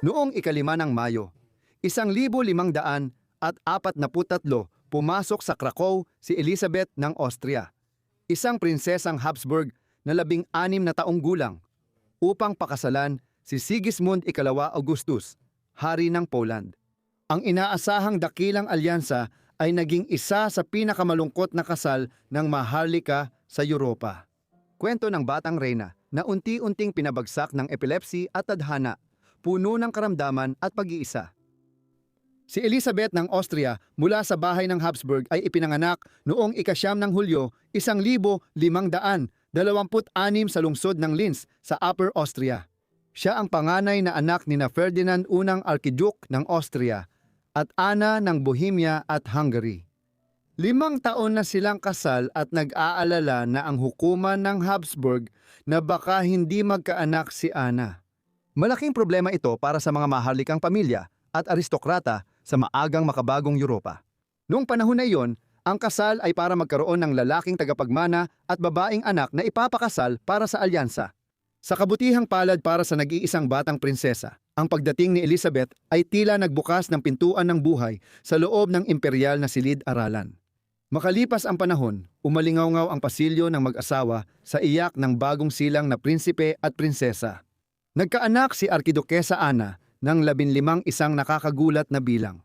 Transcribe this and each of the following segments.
Noong ikalima ng Mayo, 1543 pumasok sa Krakow si Elizabeth ng Austria, isang prinsesang Habsburg na 16 na taong gulang, upang pakasalan si Sigismund II Augustus, hari ng Poland. Ang inaasahang dakilang alyansa ay naging isa sa pinakamalungkot na kasal ng maharlika sa Europa. Kwento ng batang reyna na unti-unting pinabagsak ng epilepsy at tadhana, puno ng karamdaman at pag-iisa. Si Elizabeth ng Austria mula sa bahay ng Habsburg ay ipinanganak noong ika-9 ng Hulyo 1526 sa lungsod ng Linz sa Upper Austria. Siya ang panganay na anak ni Ferdinand unang Archduke ng Austria at Anna ng Bohemia at Hungary. 5 taon na silang kasal at nag-aalala na ang hukuman ng Habsburg na baka hindi magkaanak si Anna. Malaking problema ito para sa mga maharlikang pamilya at aristokrata sa maagang makabagong Europa. Noong panahon na iyon, ang kasal ay para magkaroon ng lalaking tagapagmana at babaeng anak na ipapakasal para sa alyansa. Sa kabutihang palad para sa nag-iisang batang prinsesa, ang pagdating ni Elizabeth ay tila nagbukas ng pintuan ng buhay sa loob ng imperial na silid-aralan. Makalipas ang panahon, umalingaw-ngaw ang pasilyo ng mag-asawa sa iyak ng bagong silang na prinsipe at prinsesa. Nagkaanak si Arkidukesa Anna ng 15 isang nakakagulat na bilang,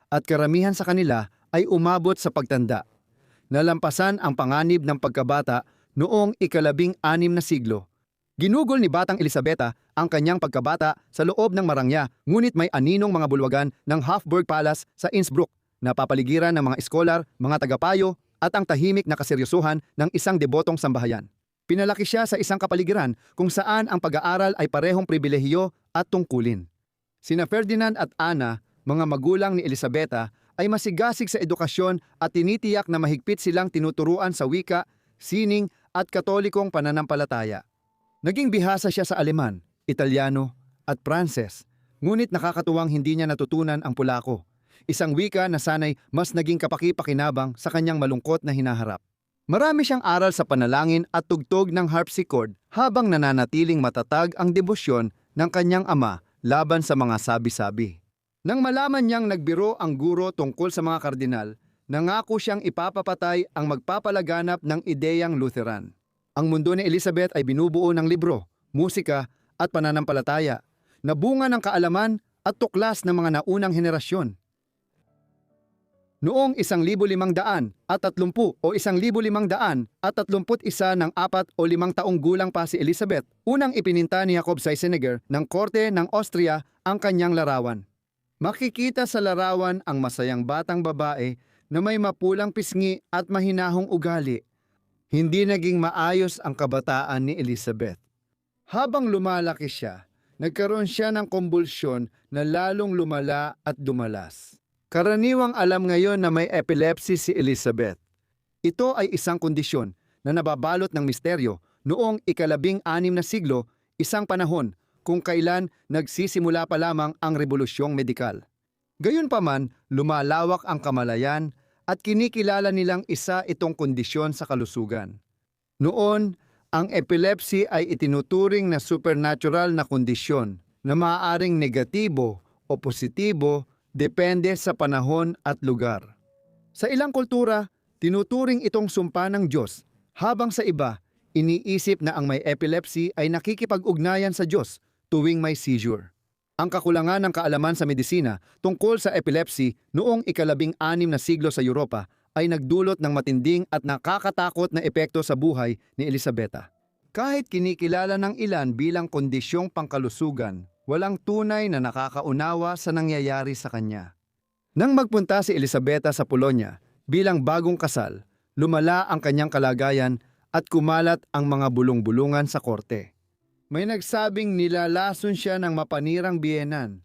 at karamihan sa kanila ay umabot sa pagtanda. Nalampasan ang panganib ng pagkabata noong ika-16 na siglo. Ginugol ni Batang Elisabeta ang kanyang pagkabata sa loob ng marangya, ngunit may aninong mga bulwagan ng Hofburg Palace sa Innsbruck na papaligiran ng mga eskolar, mga tagapayo at ang tahimik na kaseryosohan ng isang debotong sambahayan. Pinalaki siya sa isang kapaligiran kung saan ang pag-aaral ay parehong pribilehiyo at tungkulin. Sina Ferdinand at Anna, mga magulang ni Elisabeta, ay masigasig sa edukasyon at tinitiyak na mahigpit silang tinuturuan sa wika, sining at katolikong pananampalataya. Naging bihasa siya sa Aleman, Italyano at Pranses, ngunit nakakatuwang hindi niya natutunan ang Polako, isang wika na sanay mas naging kapaki-pakinabang sa kanyang malungkot na hinaharap. Marami siyang aral sa panalangin at tugtog ng harpsichord habang nananatiling matatag ang debosyon ng kanyang ama laban sa mga sabi-sabi. Nang malaman niyang nagbiro ang guro tungkol sa mga kardinal, nangako siyang ipapapatay ang magpapalaganap ng ideyang Lutheran. Ang mundo ni Elizabeth ay binubuo ng libro, musika at pananampalataya, na bunga ng kaalaman at tuklas ng mga naunang henerasyon. Noong 1530 o 1531 ng 4 o 5 taong gulang pa si Elizabeth, unang ipininta ni Jacob Seisenegger ng korte ng Austria ang kanyang larawan. Makikita sa larawan ang masayang batang babae na may mapulang pisngi at mahinahong ugali. Hindi naging maayos ang kabataan ni Elizabeth. Habang lumalaki siya, nagkaroon siya ng kumbulsyon na lalong lumala at dumalas. Karaniwang alam ngayon na may epilepsy si Elizabeth. Ito ay isang kondisyon na nababalot ng misteryo noong ika-16 na siglo, isang panahon kung kailan nagsisimula pa lamang ang rebolusyong medikal. Gayunpaman, lumalawak ang kamalayan at kinikilala nilang isa itong kondisyon sa kalusugan. Noon, ang epilepsy ay itinuturing na supernatural na kondisyon na maaaring negatibo o positibo depende sa panahon at lugar. Sa ilang kultura, tinuturing itong sumpa ng Diyos, habang sa iba, iniisip na ang may epilepsy ay nakikipag-ugnayan sa Diyos tuwing may seizure. Ang kakulangan ng kaalaman sa medisina tungkol sa epilepsy noong ika-16 na siglo sa Europa ay nagdulot ng matinding at nakakatakot na epekto sa buhay ni Elisabeta. Kahit kinikilala ng ilan bilang kondisyong pangkalusugan, walang tunay na nakakaunawa sa nangyayari sa kanya. Nang magpunta si Elisabeta sa Polonia bilang bagong kasal, lumala ang kanyang kalagayan at kumalat ang mga bulong-bulungan sa korte. May nagsabing nilalason siya ng mapanirang biyenan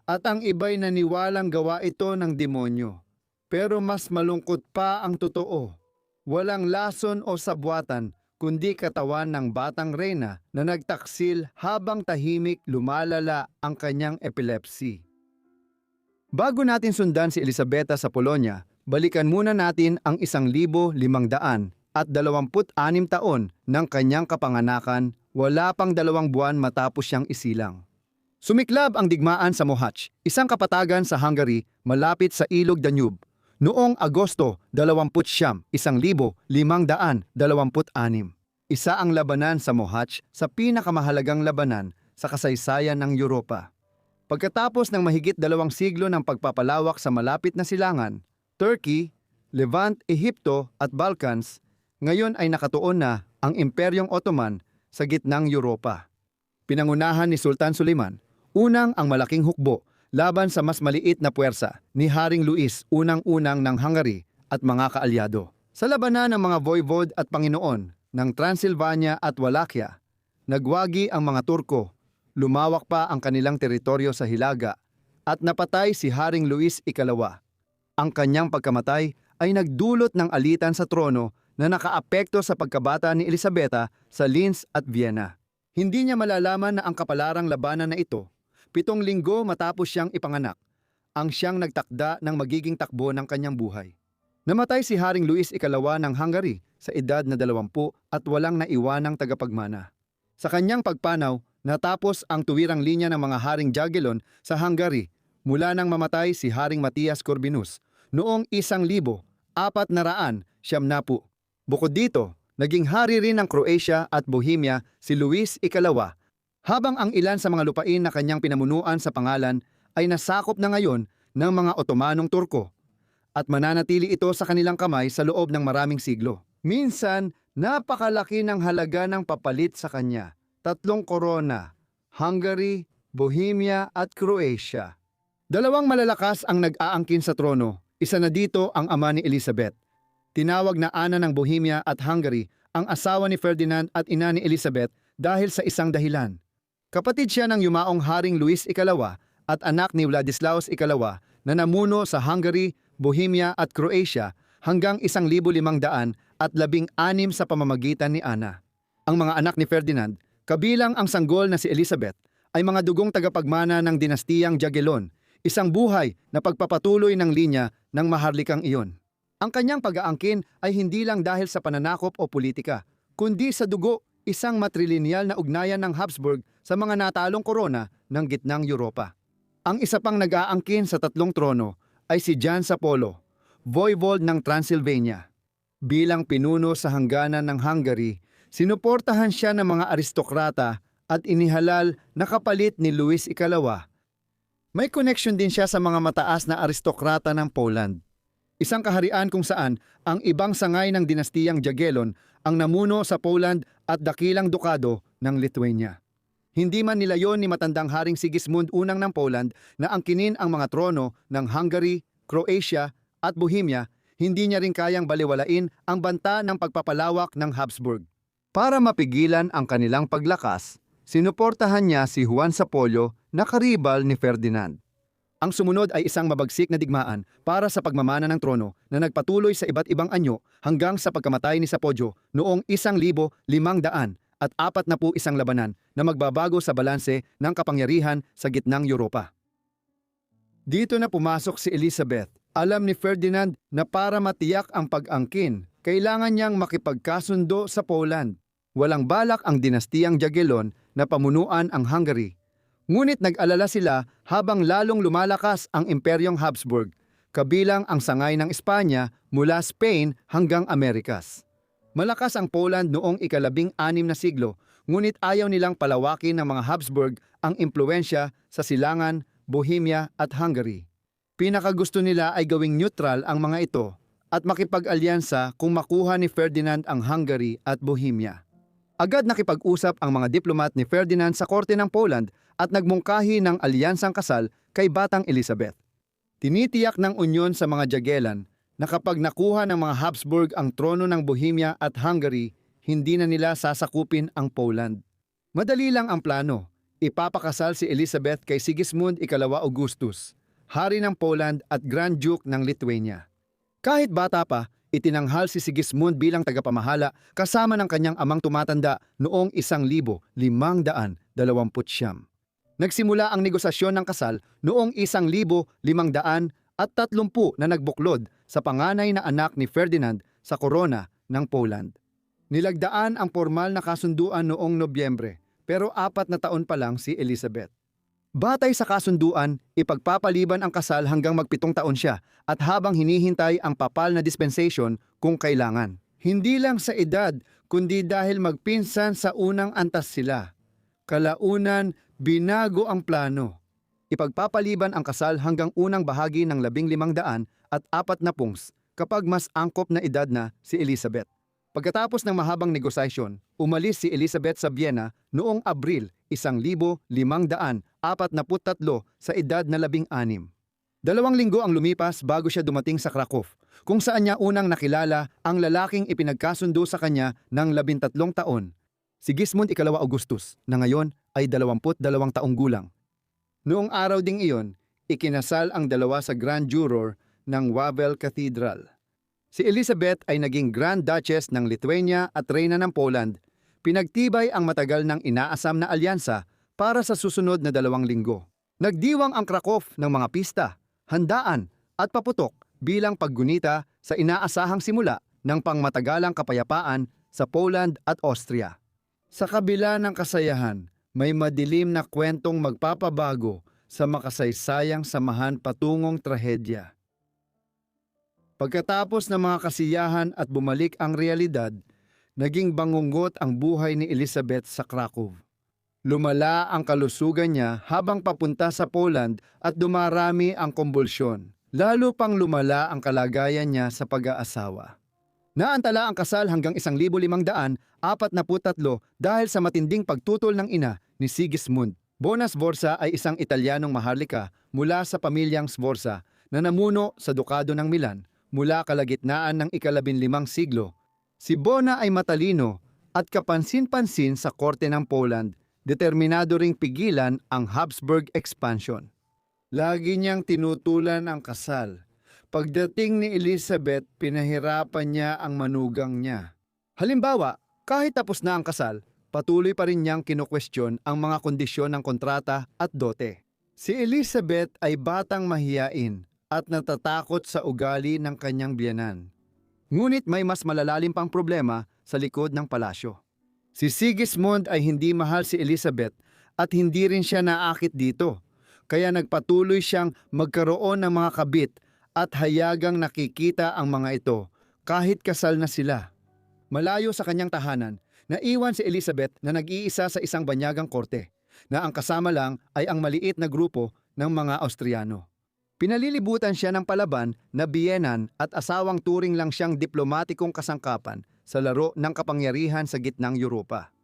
at ang iba'y naniwalang gawa ito ng demonyo. Pero mas malungkot pa ang totoo. Walang lason o sabwatan kundi katawan ng batang reyna na nagtaksil habang tahimik lumalala ang kanyang epilepsy. Bago natin sundan si Elisabeta sa Polonia, balikan muna natin ang 1526 taon ng kanyang kapanganakan, wala pang 2 buwan matapos siyang isilang. Sumiklab ang digmaan sa Mohacs, isang kapatagan sa Hungary malapit sa ilog Danube, noong Agosto 29, 1526. Isa ang labanan sa Mohacs sa pinakamahalagang labanan sa kasaysayan ng Europa. Pagkatapos ng mahigit 2 siglo ng pagpapalawak sa malapit na silangan, Turkey, Levant, Ehipto at Balkans, ngayon ay nakatuon na ang Imperyong Ottoman sa gitnang Europa. Pinangunahan ni Sultan Suleiman, unang ang malaking hukbo laban sa mas maliit na puwersa ni Haring Luis unang-unang ng Hungary at mga kaalyado. Sa labanan ng mga voivod at panginoon ng Transylvania at Wallachia, nagwagi ang mga Turko, lumawak pa ang kanilang teritoryo sa Hilaga at napatay si Haring Luis Ikalawa. Ang kanyang pagkamatay ay nagdulot ng alitan sa trono na nakaapekto sa pagkabata ni Elisabetta sa Linz at Vienna. Hindi niya malalaman na ang kapalarang labanan na ito, 7 linggo matapos siyang ipanganak, ang siyang nagtakda ng magiging takbo ng kanyang buhay. Namatay si Haring Luis Ikalawa ng Hungary sa edad na 20 at walang naiwanang tagapagmana. Sa kanyang pagpanaw, natapos ang tuwirang linya ng mga Haring Jagiellon sa Hungary mula nang mamatay si Haring Matias Corvinus noong 1470. Bukod dito, naging hari rin ng Croatia at Bohemia si Luis Ikalawa, habang ang ilan sa mga lupain na kanyang pinamunuan sa pangalan ay nasakop na ngayon ng mga Otomanong Turko at mananatili ito sa kanilang kamay sa loob ng maraming siglo. Minsan, napakalaki ng halaga ng papalit sa kanya. 3 korona, Hungary, Bohemia at Croatia. 2 malalakas ang nag-aangkin sa trono, isa na dito ang ama ni Elizabeth. Tinawag na Ana ng Bohemia at Hungary ang asawa ni Ferdinand at ina ni Elizabeth dahil sa isang dahilan. Kapatid siya ng yumaong Haring Luis Ikalawa at anak ni Vladislaus Ikalawa na namuno sa Hungary, Bohemia at Croatia hanggang 1516 sa pamamagitan ni Ana. Ang mga anak ni Ferdinand, kabilang ang sanggol na si Elizabeth, ay mga dugong tagapagmana ng dinastiyang Jagiellon, isang buhay na pagpapatuloy ng linya ng maharlikang iyon. Ang kanyang pag-aangkin ay hindi lang dahil sa pananakop o politika, kundi sa dugo, isang matrilineal na ugnayan ng Habsburg sa mga natalong korona ng gitnang Europa. Ang isa pang nag-aangkin sa 3 trono ay si Jan Sapolo, voivod ng Transylvania. Bilang pinuno sa hangganan ng Hungary, sinuportahan siya ng mga aristokrata at inihalal na kapalit ni Luis Ikalawa. May connection din siya sa mga mataas na aristokrata ng Poland. Isang kaharian kung saan ang ibang sangay ng dinastiyang Jagiellon ang namuno sa Poland at dakilang dukado ng Lithuania. Hindi man nilayon ni matandang Haring Sigismund unang ng Poland na angkinin ang mga trono ng Hungary, Croatia at Bohemia, hindi niya rin kayang baliwalain ang banta ng pagpapalawak ng Habsburg. Para mapigilan ang kanilang paglakas, sinuportahan niya si Juan Sapolyo na karibal ni Ferdinand. Ang sumunod ay isang mabagsik na digmaan para sa pagmamana ng trono na nagpatuloy sa iba't ibang anyo hanggang sa pagkamatay ni Sapolyo noong 1541 labanan na magbabago sa balanse ng kapangyarihan sa gitnang Europa. Dito na pumasok si Elizabeth. Alam ni Ferdinand na para matiyak ang pag-angkin, kailangan niyang makipagkasundo sa Poland. Walang balak ang dinastiyang Jagiellon na pamunuan ang Hungary. Ngunit nag-alala sila habang lalong lumalakas ang Imperyong Habsburg, kabilang ang sangay ng Espanya mula Spain hanggang Amerikas. Malakas ang Poland noong ika-16 na siglo, ngunit ayaw nilang palawakin ng mga Habsburg ang impluensya sa Silangan, Bohemia at Hungary. Pinakagusto nila ay gawing neutral ang mga ito at makipag-alyansa kung makuha ni Ferdinand ang Hungary at Bohemia. Agad nakipag-usap ang mga diplomat ni Ferdinand sa korte ng Poland at nagmungkahi ng alyansang kasal kay Batang Elizabeth. Tinitiyak ng unyon sa mga Jagiellon na kapag nakuha ng mga Habsburg ang trono ng Bohemia at Hungary, hindi na nila sasakupin ang Poland. Madali lang ang plano. Ipapakasal si Elizabeth kay Sigismund Ikalawa Augustus, hari ng Poland at Grand Duke ng Lithuania. Kahit bata pa, itinanghal si Sigismund bilang tagapamahala kasama ng kanyang amang tumatanda noong 1529. Nagsimula ang negosasyon ng kasal noong 1530 na nagbuklod sa panganay na anak ni Ferdinand sa korona ng Poland. Nilagdaan ang formal na kasunduan noong Nobyembre, pero 4 na taon pa lang si Elizabeth. Batay sa kasunduan, ipagpapaliban ang kasal hanggang mag-7 taon siya at habang hinihintay ang papal na dispensation kung kailangan. Hindi lang sa edad, kundi dahil magpinsan sa unang antas sila. Kalaunan, binago ang plano. Ipagpapaliban ang kasal hanggang unang bahagi ng 1500 at 40 kapag mas angkop na edad na si Elizabeth. Pagkatapos ng mahabang negosasyon, umalis si Elizabeth sa Vienna noong Abril 1543 sa edad na 16. 2 linggo ang lumipas bago siya dumating sa Krakow, kung saan niya unang nakilala ang lalaking ipinagkasundo sa kanya ng 13 taon, si Gismund II Augustus, na ngayon ay 22 taong gulang. Noong araw ding iyon, ikinasal ang dalawa sa Grand Juror ng Wawel Cathedral. Si Elizabeth ay naging Grand Duchess ng Lithuania at Reyna ng Poland. Pinagtibay ang matagal ng inaasam na alyansa para sa susunod na 2 linggo. Nagdiwang ang Krakow ng mga pista, handaan at paputok bilang paggunita sa inaasahang simula ng pangmatagalang kapayapaan sa Poland at Austria. Sa kabila ng kasayahan, may madilim na kwentong magpapabago sa makasaysayang samahan patungong trahedya. Pagkatapos ng mga kasiyahan at bumalik ang realidad, naging bangungot ang buhay ni Elizabeth sa Krakow. Lumala ang kalusugan niya habang papunta sa Poland at dumarami ang kumbulsyon. Lalo pang lumala ang kalagayan niya sa pag-aasawa. Naantala ang kasal hanggang 1543 dahil sa matinding pagtutol ng ina ni Sigismund. Bona Sforza ay isang Italianong maharlika mula sa pamilyang Sforza na namuno sa Dukado ng Milan mula kalagitnaan ng ika-15 siglo. Si Bona ay matalino at kapansin-pansin sa korte ng Poland, determinado ring pigilan ang Habsburg expansion. Lagi niyang tinutulan ang kasal. Pagdating ni Elizabeth, pinahirapan niya ang manugang niya. Halimbawa, kahit tapos na ang kasal, patuloy pa rin niyang kinukwestiyon ang mga kondisyon ng kontrata at dote. Si Elizabeth ay batang mahiyain at natatakot sa ugali ng kanyang biyenan. Ngunit may mas malalalim pang problema sa likod ng palasyo. Si Sigismund ay hindi mahal si Elizabeth at hindi rin siya naakit dito, kaya nagpatuloy siyang magkaroon ng mga kabit at hayagang nakikita ang mga ito kahit kasal na sila. Malayo sa kanyang tahanan, naiwan si Elizabeth na nag-iisa sa isang banyagang korte, na ang kasama lang ay ang maliit na grupo ng mga Austriano. Pinalilibutan siya ng palaban na biyenan at asawang turing lang siyang diplomatikong kasangkapan sa laro ng kapangyarihan sa gitnang Europa.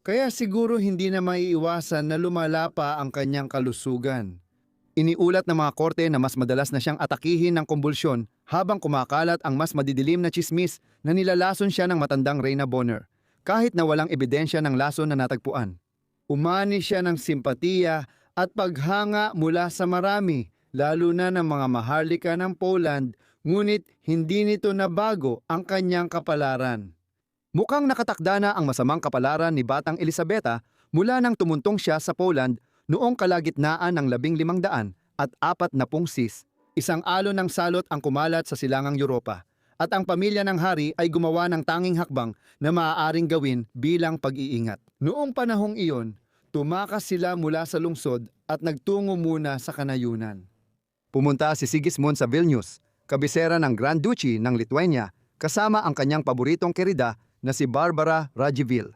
Kaya siguro hindi na maiiwasan na lumala pa ang kanyang kalusugan. Iniulat ng mga korte na mas madalas na siyang atakihin ng kumbulsyon habang kumakalat ang mas madidilim na tsismis na nilalason siya ng matandang Reyna Bonner, kahit na walang ebidensya ng lason na natagpuan. Umani siya ng simpatiya at paghanga mula sa marami, lalo na ng mga maharlika ng Poland, ngunit hindi nito nabago ang kanyang kapalaran. Mukhang nakatakda na ang masamang kapalaran ni Batang Elisabeta mula nang tumuntong siya sa Poland noong kalagitnaan ng 1540 sis. Isang alon ng salot ang kumalat sa silangang Europa, at ang pamilya ng hari ay gumawa ng tanging hakbang na maaaring gawin bilang pag-iingat. Noong panahong iyon, tumakas sila mula sa lungsod at nagtungo muna sa kanayunan. Pumunta si Sigismund sa Vilnius, kabisera ng Grand Duchy ng Lithuania, kasama ang kanyang paboritong kerida na si Barbara Radziwiłł.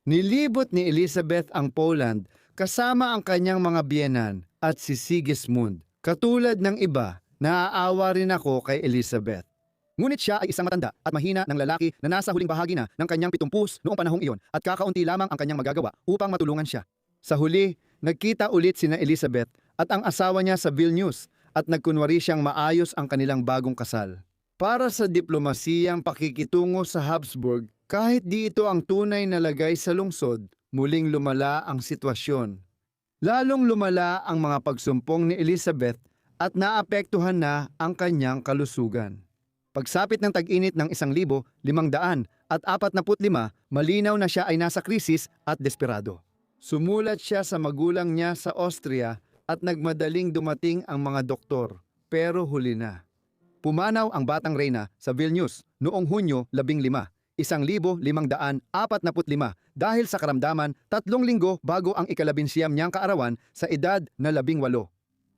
Nilibot ni Elizabeth ang Poland kasama ang kanyang mga biyenan at si Sigismund. Katulad ng iba, naaawa rin ako kay Elizabeth. Ngunit siya ay isang matanda at mahina ng lalaki na nasa huling bahagi na ng kanyang 70 noong panahong iyon at kakaunti lamang ang kanyang magagawa upang matulungan siya. Sa huli, nagkita ulit sina Elizabeth at ang asawa niya sa Vilnius at nagkunwari siyang maayos ang kanilang bagong kasal. Para sa diplomasiyang pakikitungo sa Habsburg, kahit di ito ang tunay na lagay sa lungsod, muling lumala ang sitwasyon. Lalong lumala ang mga pagsumpong ni Elizabeth at naapektuhan na ang kanyang kalusugan. Pagsapit ng tag-init ng 1545, malinaw na siya ay nasa krisis at desperado. Sumulat siya sa magulang niya sa Austria at nagmadaling dumating ang mga doktor, pero huli na. Pumanaw ang batang reyna sa Vilnius noong Hunyo 15, 1545 dahil sa karamdaman 3 linggo bago ang ikalabinsiyam niyang kaarawan sa edad na 18.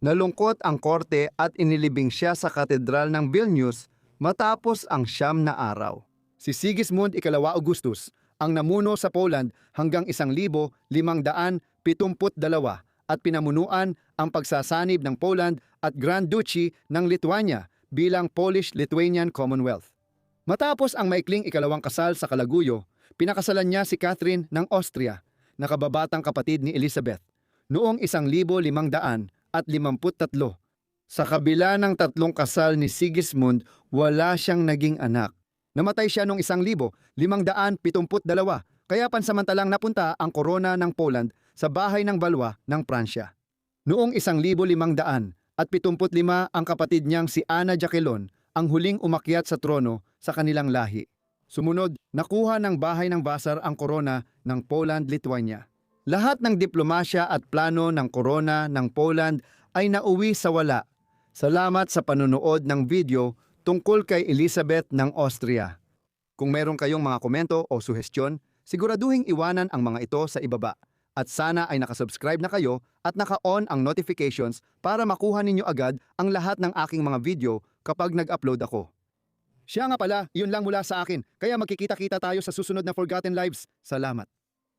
Nalungkot ang korte at inilibing siya sa katedral ng Vilnius matapos ang 9 na araw. Si Sigismund Ikalawa Augustus ang namuno sa Poland hanggang 1572 at pinamunuan ang pagsasanib ng Poland at Grand Duchy ng Lithuania bilang Polish-Lithuanian Commonwealth. Matapos ang maikling ikalawang kasal sa Kalaguyo, pinakasalan niya si Catherine ng Austria, na kababatang kapatid ni Elizabeth, noong 1553. Sa kabila ng 3 kasal ni Sigismund, wala siyang naging anak. Namatay siya noong 1572, kaya pansamantalang napunta ang korona ng Poland sa bahay ng Valois ng Pransya. Noong 1575 ang kapatid niyang si Anna Jacquelon ang huling umakyat sa trono sa kanilang lahi. Sumunod, nakuha ng bahay ng Vasar ang korona ng Poland-Lithuania. Lahat ng diplomasya at plano ng korona ng Poland ay nauwi sa wala. Salamat sa panunood ng video tungkol kay Elizabeth ng Austria. Kung meron kayong mga komento o suhestyon, siguraduhing iwanan ang mga ito sa ibaba. At sana ay nakasubscribe na kayo at naka-on ang notifications para makuha ninyo agad ang lahat ng aking mga video kapag nag-upload ako. Siya nga pala, yun lang mula sa akin. Kaya magkikita-kita tayo sa susunod na Forgotten Lives. Salamat.